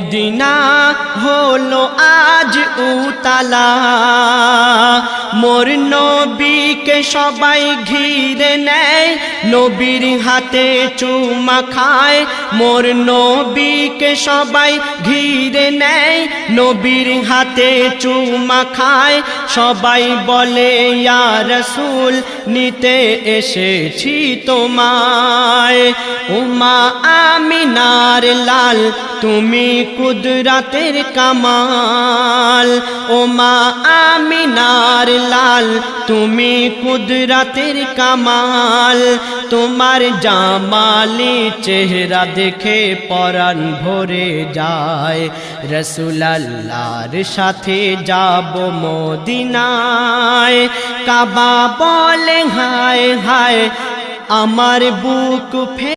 Medina হলো আজ উতালা, মোর নবীকে সবাই ঘিরে নেয়, নবীর হাতে চুমা খায়। মোর নবীকে সবাই ঘিরে নেয়, নবীর হাতে চুমা খায়। সবাই বলে ইয়া রাসূল নিতে এসেছি তোমায়। উমা আমিনার লাল তুমি কুদরতের কামাল, ওমা আমিনার লাল তুমি কুদরতের কামাল। তোমার জামালি চেহারা দেখে পরাণ ভরে যায়, রাসূল আল্লাহর সাথে যাব মদিনায়। কাবা বলে হায় হায় আমার বুক